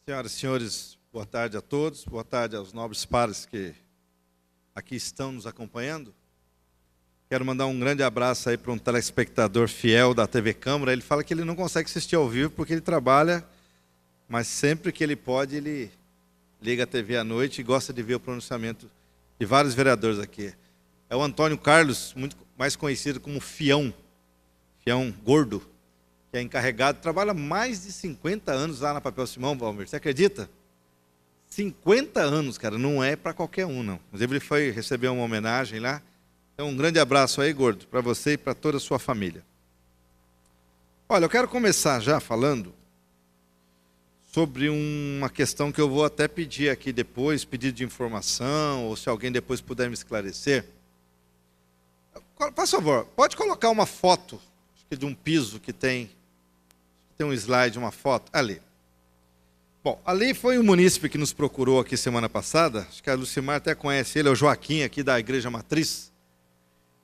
Senhoras e senhores, boa tarde a todos, boa tarde aos nobres pares que aqui estão nos acompanhando. Quero mandar um grande abraço aí para um telespectador fiel da TV Câmara. Ele fala que ele não consegue assistir ao vivo porque ele trabalha, mas sempre que ele pode, ele liga a TV à noite e gosta de ver o pronunciamento de vários vereadores aqui. É o Antônio Carlos, muito mais conhecido como Fião Gordo, que é encarregado, trabalha mais de 50 anos lá na Papel Simão, Valmir. Você acredita? 50 anos, cara, não é para qualquer um, não. Inclusive, ele foi receber uma homenagem lá. Então, um grande abraço aí, Gordo, para você e para toda a sua família. Olha, eu quero começar já falando sobre uma questão que eu vou até pedir aqui depois, pedido de informação, ou se alguém depois puder me esclarecer. Por favor, pode colocar uma foto de um piso que tem um slide, uma foto, ali. Bom, ali foi um munícipe que nos procurou aqui semana passada, acho que a Lucimar até conhece ele, é o Joaquim, aqui da Igreja Matriz.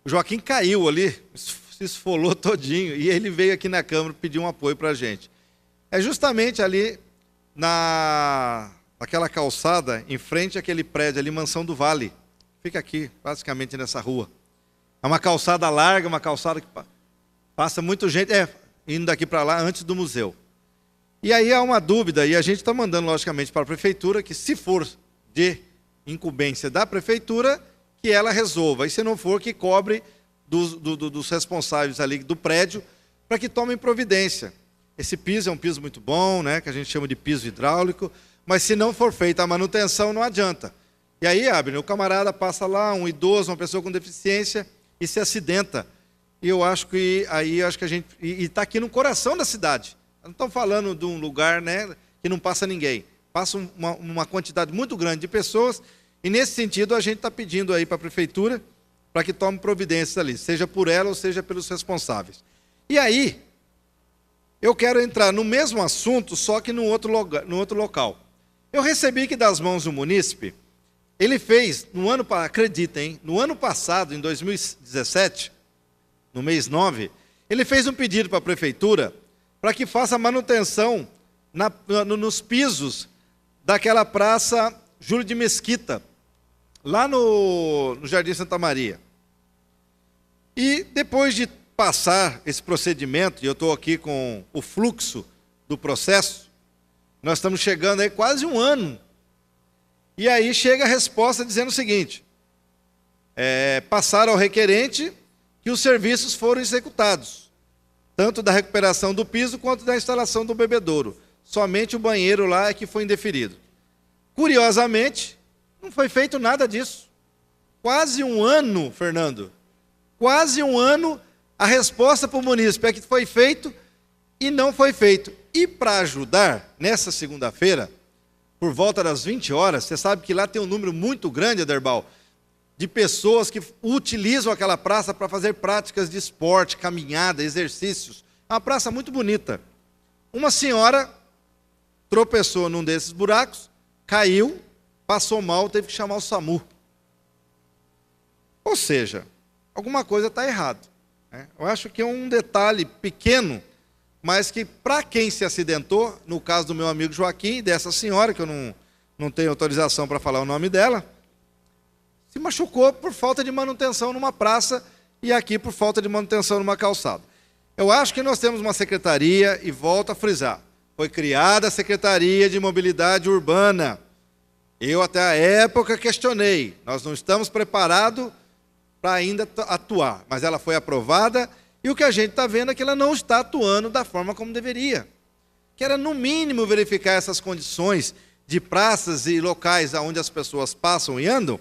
O Joaquim caiu ali, se esfolou todinho, e ele veio aqui na Câmara pedir um apoio para a gente. É justamente ali, naquela calçada, em frente àquele prédio ali, Mansão do Vale. Fica aqui, basicamente nessa rua. É uma calçada larga, uma calçada que passa muita gente, indo daqui para lá, antes do museu. E aí há uma dúvida, e a gente está mandando, logicamente, para a Prefeitura, que se for de incumbência da Prefeitura, que ela resolva. E se não for, que cobre dos responsáveis ali do prédio, para que tomem providência. Esse piso é um piso muito bom, né, que a gente chama de piso hidráulico, mas se não for feita a manutenção, não adianta. E aí, Abner, o camarada passa lá, um idoso, uma pessoa com deficiência, e se acidenta. E eu acho que aí a gente. E está aqui no coração da cidade. Não estão falando de um lugar, né, que não passa ninguém. Passa uma quantidade muito grande de pessoas. E nesse sentido a gente está pedindo aí para a Prefeitura para que tome providências ali, seja por ela ou seja pelos responsáveis. E aí, eu quero entrar no mesmo assunto, só que no outro local. Eu recebi que das mãos do munícipe, ele fez, acreditem, no ano passado, em 2017, no mês 9, ele fez um pedido para a Prefeitura para que faça manutenção nos pisos daquela praça Júlio de Mesquita, lá no Jardim Santa Maria. E depois de passar esse procedimento, e eu estou aqui com o fluxo do processo, nós estamos chegando aí quase um ano. E aí chega a resposta dizendo o seguinte: passar ao requerente que os serviços foram executados, tanto da recuperação do piso quanto da instalação do bebedouro. Somente o banheiro lá é que foi indeferido. Curiosamente, não foi feito nada disso. Quase um ano, Fernando, quase um ano, a resposta para o munícipe é que foi feito e não foi feito. E para ajudar, nessa segunda-feira, por volta das 20 horas, você sabe que lá tem um número muito grande, Aderbal, de pessoas que utilizam aquela praça para fazer práticas de esporte, caminhada, exercícios. É uma praça muito bonita. Uma senhora tropeçou num desses buracos, caiu, passou mal, teve que chamar o SAMU. Ou seja, alguma coisa está errada, né? Eu acho que é um detalhe pequeno, mas que para quem se acidentou, no caso do meu amigo Joaquim, dessa senhora, que eu não tenho autorização para falar o nome dela, se machucou por falta de manutenção numa praça e aqui por falta de manutenção numa calçada. Eu acho que nós temos uma secretaria, e volto a frisar, foi criada a Secretaria de Mobilidade Urbana. Eu até a época questionei, nós não estamos preparados para ainda atuar, mas ela foi aprovada e o que a gente está vendo é que ela não está atuando da forma como deveria. Que era no mínimo verificar essas condições de praças e locais onde as pessoas passam e andam,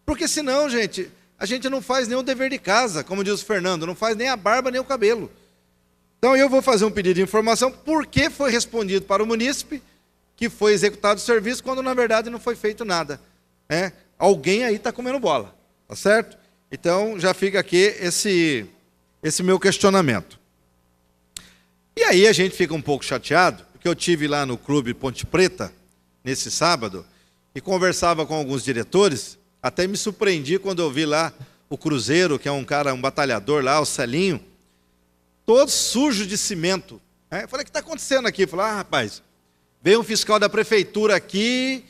porque senão, gente, a gente não faz nem o dever de casa, como diz o Fernando, não faz nem a barba nem o cabelo. Então eu vou fazer um pedido de informação, por que foi respondido para o munícipe que foi executado o serviço, quando na verdade não foi feito nada, né? Alguém aí está comendo bola, tá certo? Então já fica aqui esse meu questionamento. E aí a gente fica um pouco chateado, porque eu tive lá no Clube Ponte Preta, nesse sábado, e conversava com alguns diretores. Até me surpreendi quando eu vi lá o Cruzeiro, que é um batalhador lá, o Celinho, todo sujo de cimento. Eu falei, o que está acontecendo aqui? Eu falei, rapaz, Veio um fiscal da prefeitura aqui,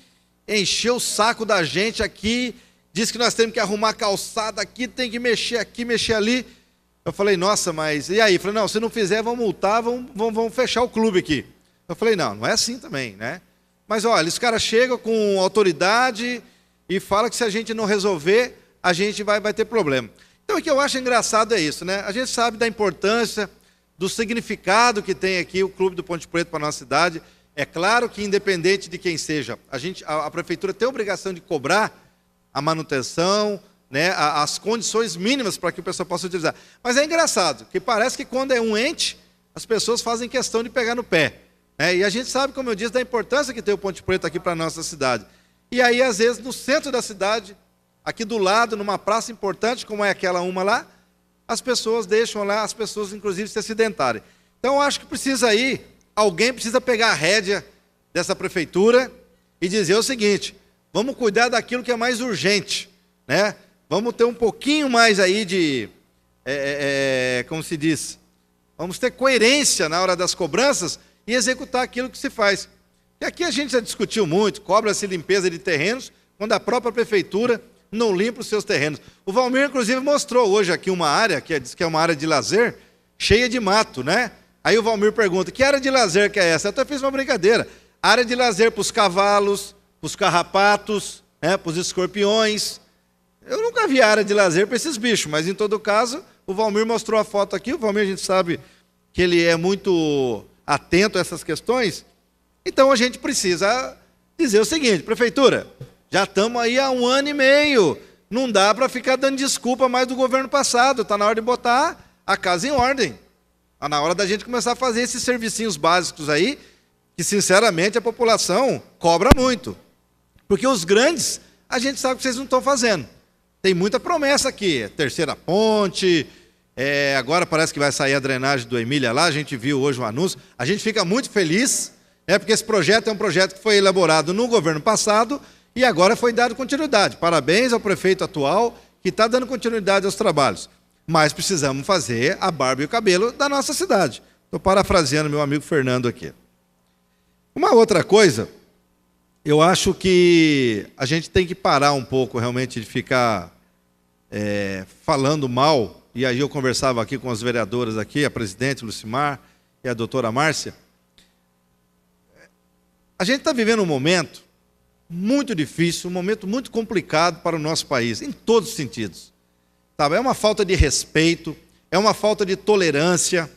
encheu o saco da gente aqui, disse que nós temos que arrumar calçada aqui, tem que mexer aqui, mexer ali. Eu falei, nossa, mas e aí? Eu falei, não, se não fizer, vão multar, vão fechar o clube aqui. Eu falei, não é assim também, né? Mas olha, os caras chegam com autoridade e falam que se a gente não resolver, a gente vai ter problema. Então o que eu acho engraçado é isso, né? A gente sabe da importância, do significado que tem aqui o Clube do Ponte Preta para a nossa cidade. É claro que independente de quem seja, a prefeitura tem a obrigação de cobrar a manutenção, né, as condições mínimas para que o pessoal possa utilizar. Mas é engraçado, que parece que quando é um ente, as pessoas fazem questão de pegar no pé. Né? E a gente sabe, como eu disse, da importância que tem o Ponte Preta aqui para a nossa cidade. E aí, às vezes, no centro da cidade, aqui do lado, numa praça importante, como é aquela uma lá, as pessoas deixam lá, as pessoas, inclusive, se acidentarem. Então, eu acho que precisa aí, alguém precisa pegar a rédea dessa prefeitura e dizer o seguinte, vamos cuidar daquilo que é mais urgente, né? Vamos ter um pouquinho mais aí de, como se diz, vamos ter coerência na hora das cobranças e executar aquilo que se faz. E aqui a gente já discutiu muito, cobra-se limpeza de terrenos, quando a própria prefeitura não limpa os seus terrenos. O Valmir, inclusive, mostrou hoje aqui uma área, diz que é uma área de lazer, cheia de mato, né? Aí o Valmir pergunta, que área de lazer que é essa? Eu até fiz uma brincadeira. Área de lazer para os cavalos, para os carrapatos, né, para os escorpiões. Eu nunca vi área de lazer para esses bichos, mas em todo caso, o Valmir mostrou a foto aqui. O Valmir, a gente sabe que ele é muito atento a essas questões. Então a gente precisa dizer o seguinte, prefeitura, já estamos aí há 1 ano e meio, não dá para ficar dando desculpa mais do governo passado, está na hora de botar a casa em ordem. Está na hora da gente começar a fazer esses servicinhos básicos aí, que sinceramente a população cobra muito. Porque os grandes, a gente sabe que vocês não estão fazendo. Tem muita promessa aqui, terceira ponte, agora parece que vai sair a drenagem do Emília lá, a gente viu hoje o anúncio, a gente fica muito feliz, porque esse projeto é um projeto que foi elaborado no governo passado e agora foi dado continuidade. Parabéns ao prefeito atual que está dando continuidade aos trabalhos. Mas precisamos fazer a barba e o cabelo da nossa cidade. Estou parafraseando meu amigo Fernando aqui. Uma outra coisa, eu acho que a gente tem que parar um pouco realmente de ficar falando mal, e aí eu conversava aqui com as vereadoras aqui, a presidente Lucimar e a doutora Márcia. A gente está vivendo um momento muito difícil, um momento muito complicado para o nosso país, em todos os sentidos. Sabe? É uma falta de respeito, é uma falta de tolerância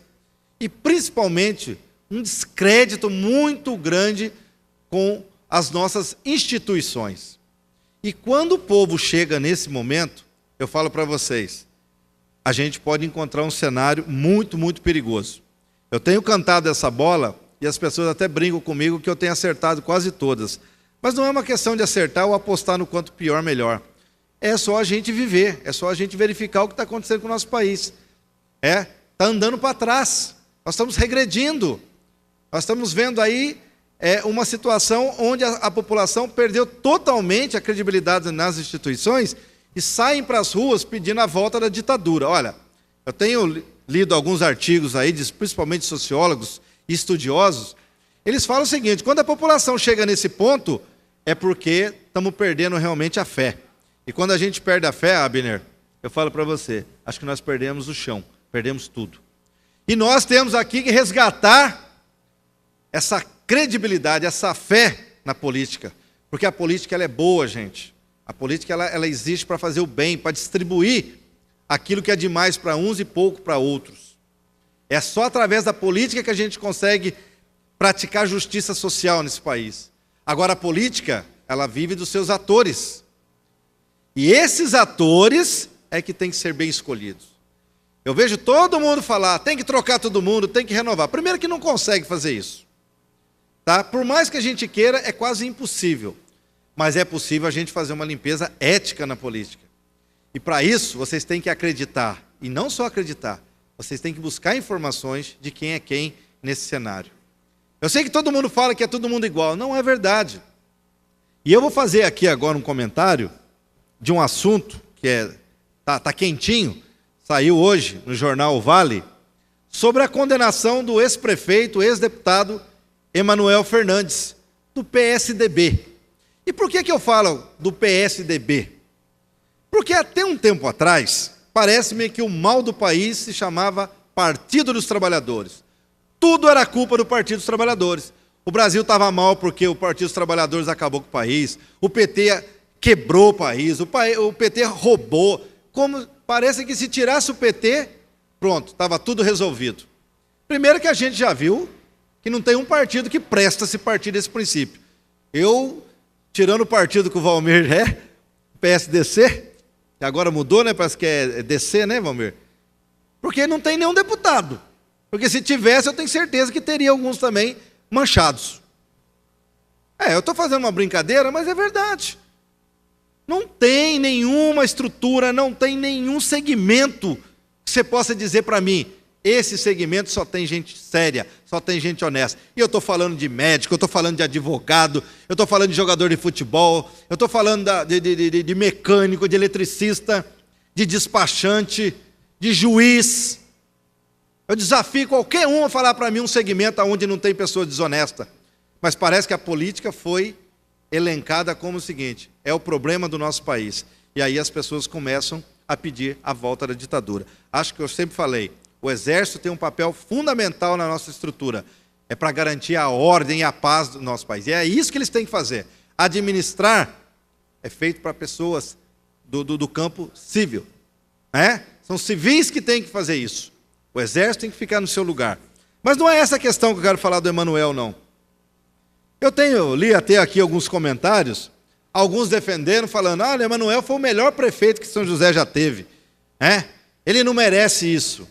e, principalmente, um descrédito muito grande com as nossas instituições. E quando o povo chega nesse momento, eu falo para vocês, a gente pode encontrar um cenário muito, muito perigoso. Eu tenho cantado essa bola e as pessoas até brincam comigo que eu tenho acertado quase todas. Mas não é uma questão de acertar ou apostar no quanto pior, melhor. É só a gente viver, é só a gente verificar o que está acontecendo com o nosso país. Está andando para trás, nós estamos regredindo. Nós estamos vendo aí uma situação onde a população perdeu totalmente a credibilidade nas instituições e saem para as ruas pedindo a volta da ditadura. Olha, eu tenho lido alguns artigos aí, principalmente sociólogos e estudiosos, eles falam o seguinte, quando a população chega nesse ponto, é porque estamos perdendo realmente a fé. E quando a gente perde a fé, Abner, eu falo para você, acho que nós perdemos o chão, perdemos tudo. E nós temos aqui que resgatar essa credibilidade, essa fé na política, porque a política ela é boa, gente. A política ela existe para fazer o bem, para distribuir aquilo que é demais para uns e pouco para outros. É só através da política que a gente consegue praticar justiça social nesse país. Agora a política, ela vive dos seus atores. E esses atores é que tem que ser bem escolhidos. Eu vejo todo mundo falar, tem que trocar todo mundo, tem que renovar. Primeiro que não consegue fazer isso. Tá? Por mais que a gente queira, é quase impossível. Mas é possível a gente fazer uma limpeza ética na política. E para isso, vocês têm que acreditar. E não só acreditar, vocês têm que buscar informações de quem é quem nesse cenário. Eu sei que todo mundo fala que é todo mundo igual. Não é verdade. E eu vou fazer aqui agora um comentário de um assunto que tá quentinho, saiu hoje no jornal O Vale, sobre a condenação do ex-prefeito, ex-deputado Emanuel Fernandes, do PSDB. E por que eu falo do PSDB? Porque até um tempo atrás, parece-me que o mal do país se chamava Partido dos Trabalhadores. Tudo era culpa do Partido dos Trabalhadores. O Brasil estava mal porque o Partido dos Trabalhadores acabou com o país, o PT quebrou o país, o PT roubou. Como parece que se tirasse o PT, pronto, estava tudo resolvido. Primeiro que a gente já viu que não tem um partido que presta se partir desse princípio. Eu, tirando o partido que o Valmir é, o PSDC, que agora mudou, né? Parece que é DC, né, Valmir? Porque não tem nenhum deputado. Porque se tivesse, eu tenho certeza que teria alguns também manchados. Eu estou fazendo uma brincadeira, mas é verdade. Não tem nenhuma estrutura, não tem nenhum segmento que você possa dizer para mim, esse segmento só tem gente séria, só tem gente honesta. E eu estou falando de médico, eu estou falando de advogado, eu estou falando de jogador de futebol, eu estou falando de mecânico, de eletricista, de despachante, de juiz. Eu desafio qualquer um a falar para mim um segmento onde não tem pessoa desonesta. Mas parece que a política foi elencada como o seguinte, é o problema do nosso país. E aí as pessoas começam a pedir a volta da ditadura. Acho que eu sempre falei, o Exército tem um papel fundamental na nossa estrutura. É para garantir a ordem e a paz do nosso país. E é isso que eles têm que fazer. Administrar é feito para pessoas do campo civil. São civis que têm que fazer isso. O Exército tem que ficar no seu lugar. Mas não é essa a questão que eu quero falar do Emanuel, não. Eu li até aqui alguns comentários, alguns defendendo, falando, olha, Emanuel foi o melhor prefeito que São José já teve. Ele não merece isso.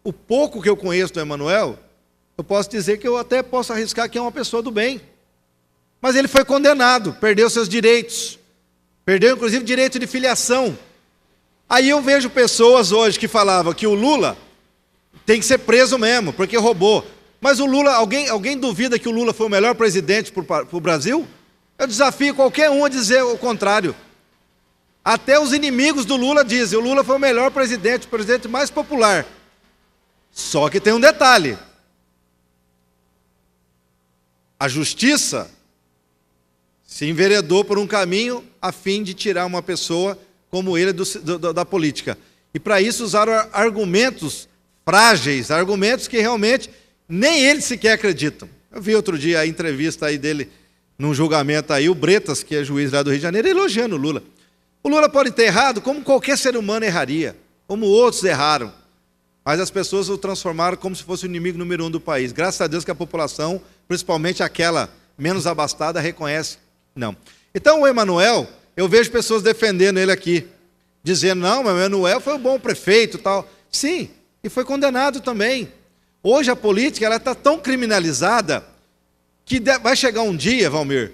O pouco que eu conheço do Emanuel, eu posso dizer que eu até posso arriscar que é uma pessoa do bem. Mas ele foi condenado, perdeu seus direitos. Perdeu, inclusive, direito de filiação. Aí eu vejo pessoas hoje que falavam que o Lula tem que ser preso mesmo, porque roubou. Mas o Lula, alguém duvida que o Lula foi o melhor presidente para o Brasil? Eu desafio qualquer um a dizer o contrário. Até os inimigos do Lula dizem, o Lula foi o melhor presidente, o presidente mais popular. Só que tem um detalhe. A justiça se enveredou por um caminho a fim de tirar uma pessoa como ele da política. E para isso usaram argumentos frágeis, argumentos que realmente nem eles sequer acreditam. Eu vi outro dia a entrevista aí dele, num julgamento aí, o Bretas, que é juiz lá do Rio de Janeiro, elogiando o Lula. O Lula pode ter errado como qualquer ser humano erraria, como outros erraram. Mas as pessoas o transformaram como se fosse o inimigo número 1 do país. Graças a Deus que a população, principalmente aquela menos abastada, reconhece. Não. Então o Emanuel, eu vejo pessoas defendendo ele aqui, dizendo, não, mas o Emanuel foi um bom prefeito e tal. Sim, e foi condenado também. Hoje a política está tão criminalizada que vai chegar um dia, Valmir,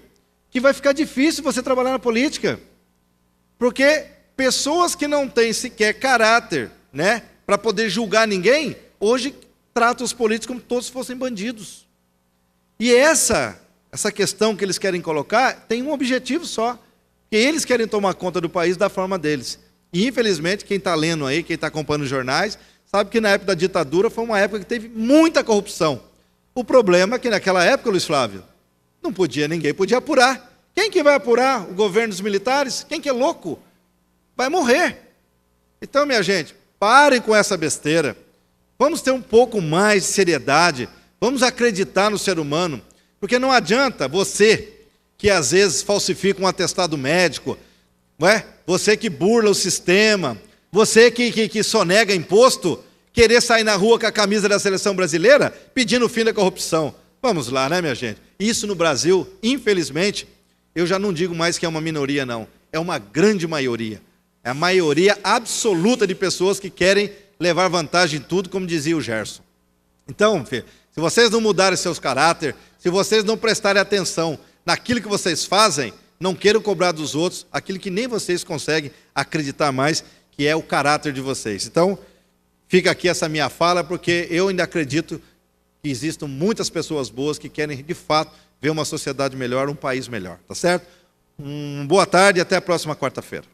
que vai ficar difícil você trabalhar na política. Porque pessoas que não têm sequer caráter, para poder julgar ninguém, hoje tratam os políticos como todos fossem bandidos. E essa questão que eles querem colocar tem um objetivo só, que eles querem tomar conta do país da forma deles. E infelizmente, quem está lendo aí, quem está acompanhando os jornais, sabe que na época da ditadura foi uma época que teve muita corrupção. O problema é que naquela época, Luiz Flávio, ninguém podia apurar. Quem que vai apurar? O governo dos militares? Quem que é louco? Vai morrer. Então, minha gente, parem com essa besteira. Vamos ter um pouco mais de seriedade. Vamos acreditar no ser humano. Porque não adianta você, que às vezes falsifica um atestado médico, você que burla o sistema, você que sonega imposto, querer sair na rua com a camisa da seleção brasileira pedindo o fim da corrupção. Vamos lá, minha gente? Isso no Brasil, infelizmente, eu já não digo mais que é uma minoria, não. É uma grande maioria. É a maioria absoluta de pessoas que querem levar vantagem em tudo, como dizia o Gerson. Então, se vocês não mudarem seus caráteres, se vocês não prestarem atenção naquilo que vocês fazem, não queiram cobrar dos outros aquilo que nem vocês conseguem acreditar mais, que é o caráter de vocês. Então, fica aqui essa minha fala, porque eu ainda acredito que existam muitas pessoas boas que querem, de fato, ver uma sociedade melhor, um país melhor. Tá certo? Boa tarde e até a próxima quarta-feira.